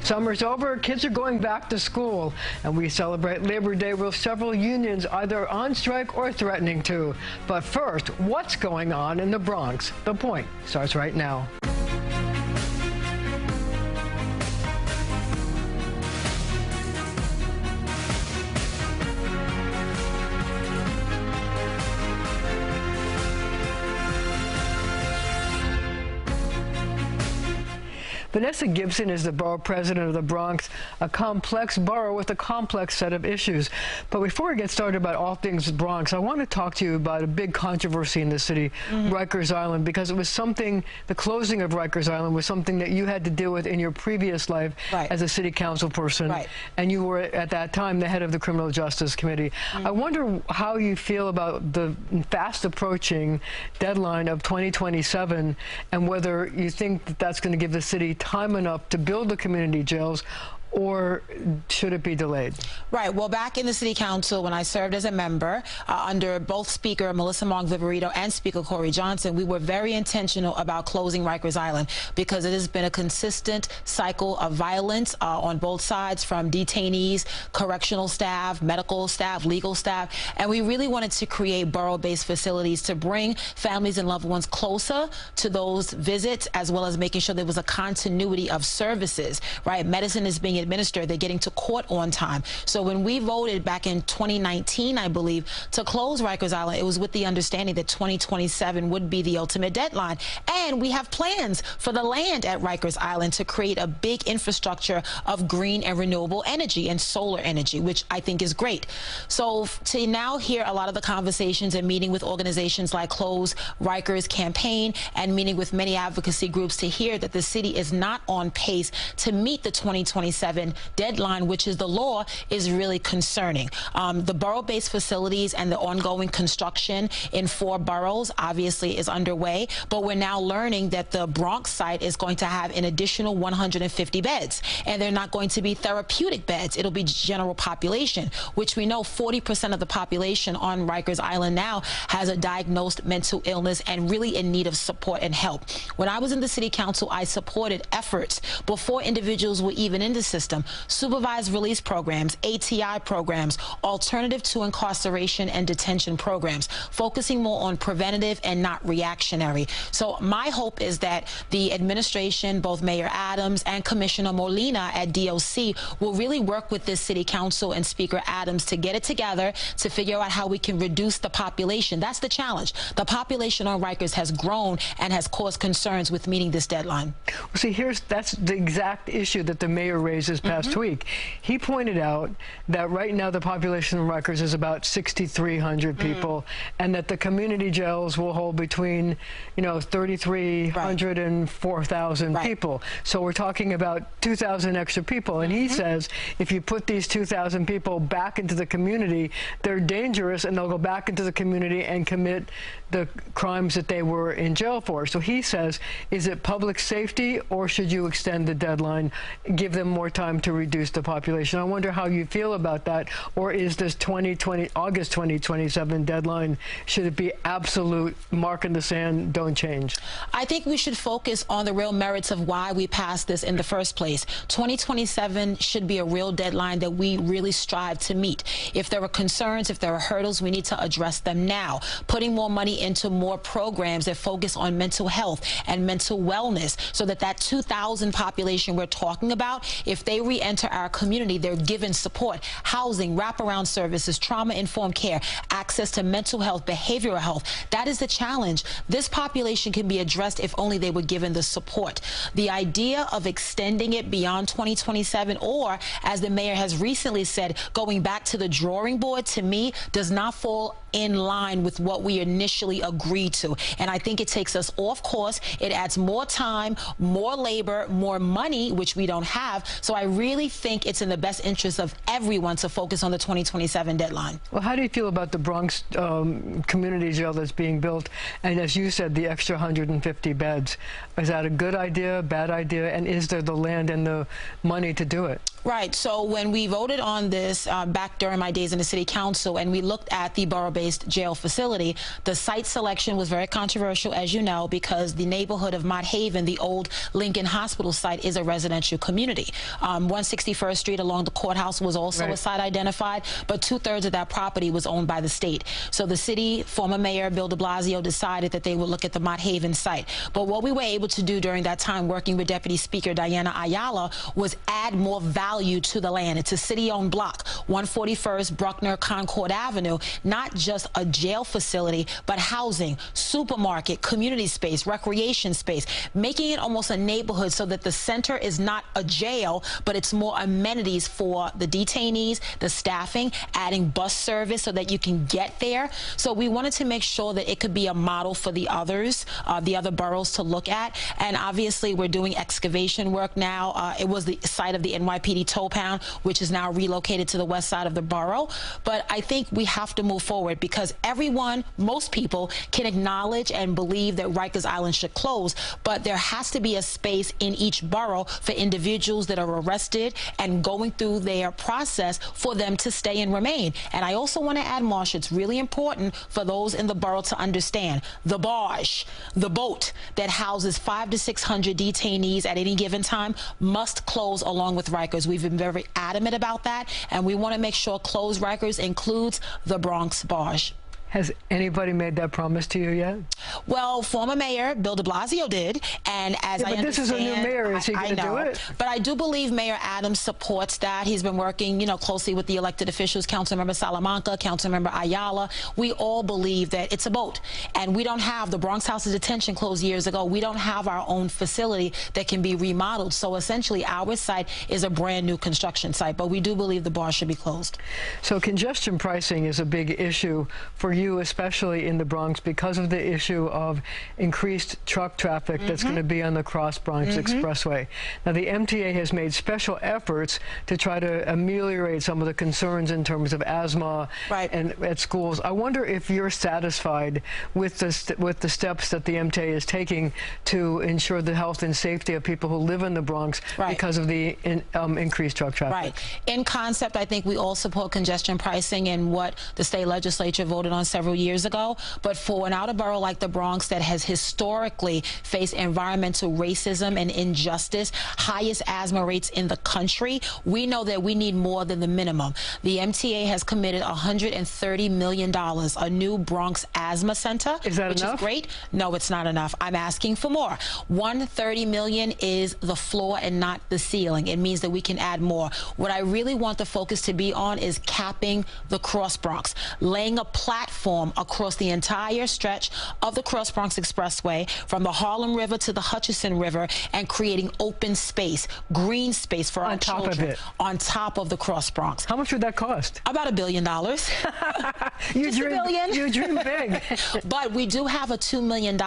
Summer's over, kids are going back to school, and we celebrate Labor Day with several unions either on strike or threatening to. But first, what's going on in the Bronx? The Point starts right now. Vanessa Gibson is the borough president of the Bronx, a complex borough with a complex set of issues. But before we get started about all things Bronx, I want to talk to you about a big controversy in the city, Rikers Island, because it was something, the closing of Rikers Island was something that you had to deal with in your previous life as a city council person. And you were, at that time, the head of the Criminal Justice Committee. I wonder how you feel about the fast approaching deadline of 2027 and whether you think that that's going to give the city time enough to build the community jails, or should it be delayed? Right. Well, back in the City Council, when I served as a member under both Speaker Melissa Monk-Viverito and Speaker Corey Johnson, we were very intentional about closing Rikers Island because it has been a consistent cycle of violence on both sides, from detainees, correctional staff, medical staff, legal staff, and we really wanted to create borough-based facilities to bring families and loved ones closer to those visits, as well as making sure there was a continuity of services. Right. Medicine is being administered, they're getting to court on time. So when we voted back in 2019, I believe, to close Rikers Island, it was with the understanding that 2027 would be the ultimate deadline. And we have plans for the land at Rikers Island to create a big infrastructure of green and renewable energy and solar energy, which I think is great. So to now hear a lot of the conversations and meeting with organizations like Close Rikers Campaign and meeting with many advocacy groups to hear that the city is not on pace to meet the 2027 deadline, which is the law, is really concerning. The borough-based facilities and the ongoing construction in 4 boroughs obviously is underway, but we're now learning that the Bronx site is going to have an additional 150 beds, and they're not going to be therapeutic beds. It'll be general population, which we know 40% of the population on Rikers Island now has a diagnosed mental illness and really in need of support and help. When I was in the City Council, I supported efforts before individuals were even in the system, supervised release programs, ATI programs, alternative to incarceration and detention programs, focusing more on preventative and not reactionary. So my hope is that the administration, both Mayor Adams and Commissioner Molina at DOC, will really work with this City Council and Speaker Adams to get it together to figure out how we can reduce the population. That's the challenge. The population on Rikers has grown and has caused concerns with meeting this deadline. Well, see, that's the exact issue that the mayor raised this past week. He pointed out that right now the population of Rikers is about 6,300 people, and that the community jails will hold between, 3,300 and 4,000 people. So we're talking about 2,000 extra people. And he says if you put these 2,000 people back into the community, they're dangerous, and they'll go back into the community and commit the crimes that they were in jail for. So he says, is it public safety, or should you extend the deadline, give them more time to reduce the population? I wonder how you feel about that. Or is this August 2027 deadline, should it be absolute, mark in the sand, don't change? I think we should focus on the real merits of why we passed this in the first place. 2027 should be a real deadline that we really strive to meet. If there are concerns, if there are hurdles, we need to address them now. Putting more money into more programs that focus on mental health and mental wellness, so that 2,000 population we're talking about, if they re-enter our community, they're given support, housing, wraparound services, trauma-informed care, access to mental health, behavioral health. That is the challenge. This population can be addressed if only they were given the support. The idea of extending it beyond 2027, or, as the mayor has recently said, going back to the drawing board, to me, does not fall in line with what we initially agreed to. And I think it takes us off course. It adds more time, more labor, more money, which we don't have. So I really think it's in the best interest of everyone to focus on the 2027 deadline. Well, how do you feel about the Bronx community jail that's being built? And as you said, the extra 150 beds. Is that a good idea, bad idea? And is there the land and the money to do it? Right. So when we voted on this back during my days in the City Council, and we looked at the borough-based jail-based jail facility. The site selection was very controversial, as you know, because the neighborhood of Mott Haven, the old Lincoln Hospital site, is a residential community. 161st Street along the courthouse was also a site identified, but 2/3 of that property was owned by the state. So the city, former Mayor Bill de Blasio, decided that they would look at the Mott Haven site. But what we were able to do during that time, working with Deputy Speaker Diana Ayala, was add more value to the land. It's a city-owned block, 141st Bruckner Concord Avenue, not just a jail facility, but housing, supermarket, community space, recreation space, making it almost a neighborhood so that the center is not a jail, but it's more amenities for the detainees, the staffing, adding bus service so that you can get there. So we wanted to make sure that it could be a model for the others, the other boroughs to look at. And obviously we're doing excavation work now. It was the site of the NYPD tow pound, which is now relocated to the west side of the borough. But I think we have to move forward because everyone, most people, can acknowledge and believe that Rikers Island should close, but there has to be a space in each borough for individuals that are arrested and going through their process for them to stay and remain. And I also want to add, Marcia, it's really important for those in the borough to understand the barge, the boat that houses 500 to 600 detainees at any given time must close along with Rikers. We've been very adamant about that, and we want to make sure closed Rikers includes the Bronx barge. Has anybody made that promise to you yet? Well, former Mayor Bill de Blasio did, and as I understand, this is a new mayor. Is he going to do it? But I do believe Mayor Adams supports that. He's been working, you know, closely with the elected officials, Councilmember Salamanca, Councilmember Ayala. We all believe that it's a boat, and we don't have the Bronx House of Detention closed years ago. We don't have our own facility that can be remodeled. So essentially, our site is a brand new construction site, but we do believe the bar should be closed. So congestion pricing is a big issue for you, especially in the Bronx, because of the issue of increased truck traffic that's going to be on the Cross Bronx Expressway. Now, the MTA has made special efforts to try to ameliorate some of the concerns in terms of asthma and at schools. I wonder if you're satisfied with the steps that the MTA is taking to ensure the health and safety of people who live in the Bronx because of the increased truck traffic. In concept, I think we all support congestion pricing and what the state legislature voted on several years ago. But for an outer borough like the Bronx that has historically faced environmental racism and injustice, highest asthma rates in the country, we know that we need more than the minimum. The MTA has committed $130 million, a new Bronx asthma center. Is that enough? Which is great. No, it's not enough. I'm asking for more. $130 million is the floor and not the ceiling. It means that we can add more. What I really want the focus to be on is capping the Cross Bronx, laying a platform across the entire stretch of the Cross Bronx Expressway from the Harlem River to the Hutchinson River and creating open space, green space for our children on top of the Cross Bronx. How much would that cost? About $1 billion. You dream big. But we do have a $2 million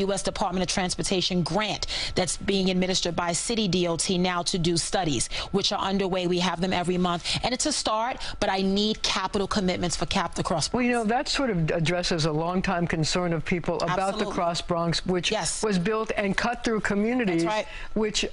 U.S. Department of Transportation grant that's being administered by City DOT now to do studies, which are underway. We have them every month. And it's a start, but I need capital commitments for Cap the Cross Bronx. Well, you know, that sort of addresses a long-time concern of people about the Cross Bronx, which was built and cut through communities, which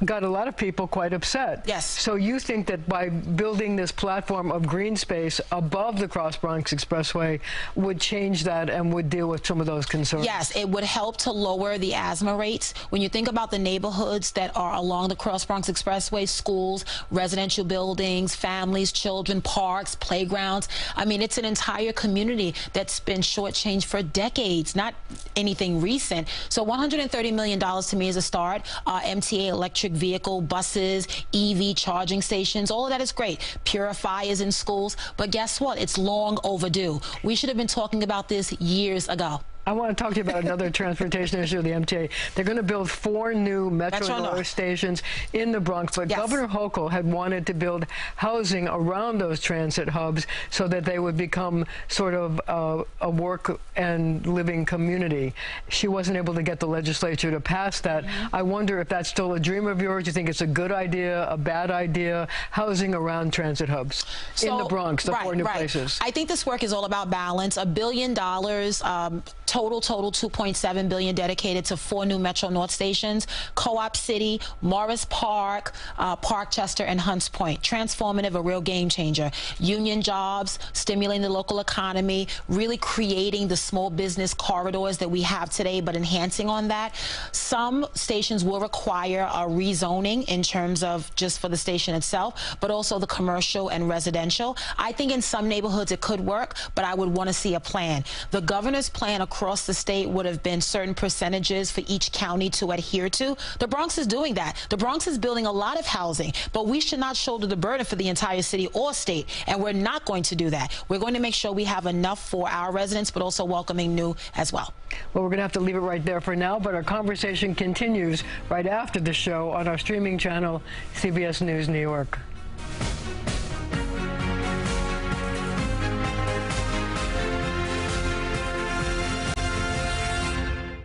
got a lot of people quite upset. So you think that by building this platform of green space above the Cross Bronx Expressway would change that and would deal with some of those concerns? Yes, it would help to lower the asthma rates. When you think about the neighborhoods that are along the Cross Bronx Expressway, schools, residential buildings, families, children, parks, playgrounds, I mean, it's an entire community that's been shortchanged for decades, not anything recent. So $130 million to me is a start. MTA electric vehicle, buses, EV charging stations, all of that is great. Purifiers in schools. But guess what? It's long overdue. We should have been talking about this years ago. I want to talk to you about another transportation issue of the MTA. They're going to build 4 new Metro North stations in the Bronx, but Governor Hochul had wanted to build housing around those transit hubs so that they would become sort of a work and living community. She wasn't able to get the legislature to pass that. I wonder if that's still a dream of yours. Do you think it's a good idea, a bad idea, housing around transit hubs in the Bronx, the 4 new places? I think this work is all about balance. $1 billion Total $2.7 billion dedicated to 4 new Metro North stations: Co-op City, Morris Park, Parkchester, and Hunts Point. Transformative, a real game changer. Union jobs, stimulating the local economy, really creating the small business corridors that we have today, but enhancing on that. Some stations will require a rezoning in terms of just for the station itself, but also the commercial and residential. I think in some neighborhoods it could work, but I would want to see a plan. The governor's plan across the state would have been certain percentages for each county to adhere to. The Bronx is doing that. The Bronx is building a lot of housing, but we should not shoulder the burden for the entire city or state, and we're not going to do that. We're going to make sure we have enough for our residents, but also welcoming new as well. Well, we're going to have to leave it right there for now, but our conversation continues right after the show on our streaming channel, CBS News New York.